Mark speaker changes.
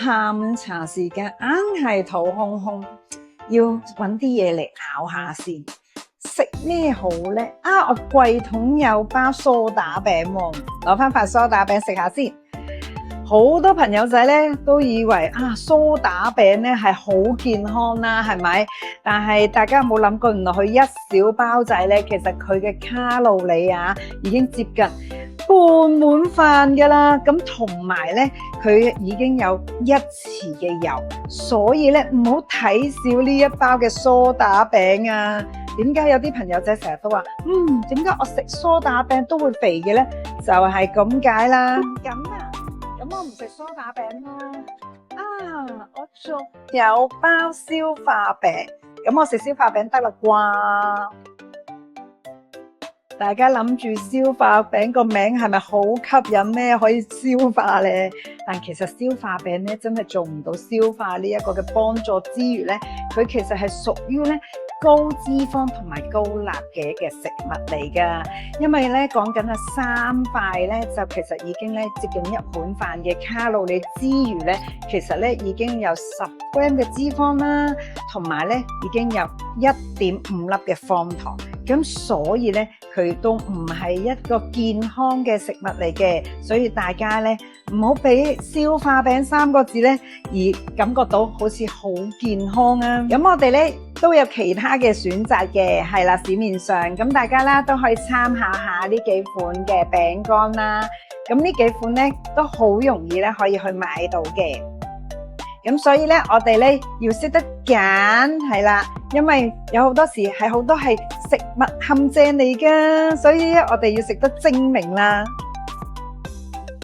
Speaker 1: 下午茶時間硬係肚空空，要搵啲嘢嚟咬下先。食咩好呢？我櫃桶有包梳打餅喎，攞翻塊梳打餅食下先。好多朋友仔咧都以為梳打餅咧係好健康啦，係咪？但係大家有冇諗過，原來佢一小包仔咧，其實佢嘅卡路里已經接近半碗飯噶啦。咁同埋咧，佢已經有1匙嘅油，所以咧唔好睇少呢一包嘅梳打餅啊！點解有啲朋友仔成日都話，點解我食梳打餅都會肥嘅咧？就係咁解啦。咁我唔食梳打餅啦。我仲有包消化餅，咁我食消化餅得啦啩？大家諗住消化餅個名係咪好吸引咩？可以消化咧？但其實消化餅咧真係做唔到消化呢一個嘅幫助之餘咧，佢其實係屬於咧高脂肪同埋高鈉嘅食物嚟噶。因為咧講緊3塊咧就其實已經咧接近1碗飯嘅卡路里之餘咧，其實咧已經有10 gram 嘅脂肪啦，同埋咧已經有1.5粒嘅方糖。咁所以咧佢都唔係一個健康嘅食物嚟嘅，所以大家咧唔好俾消化餅3個字咧而感覺到好似好健康啊。咁我哋咧都有其他嘅選擇嘅，係啦，市面上咁大家啦都可以參考下呢幾款嘅餅乾啦。咁呢幾款咧都好容易咧可以去買到嘅。咁所以咧我哋咧要識得揀，係啦，因為有好多時係好多係食物陷阱嚟噶，所以咧我哋要食得精明啦。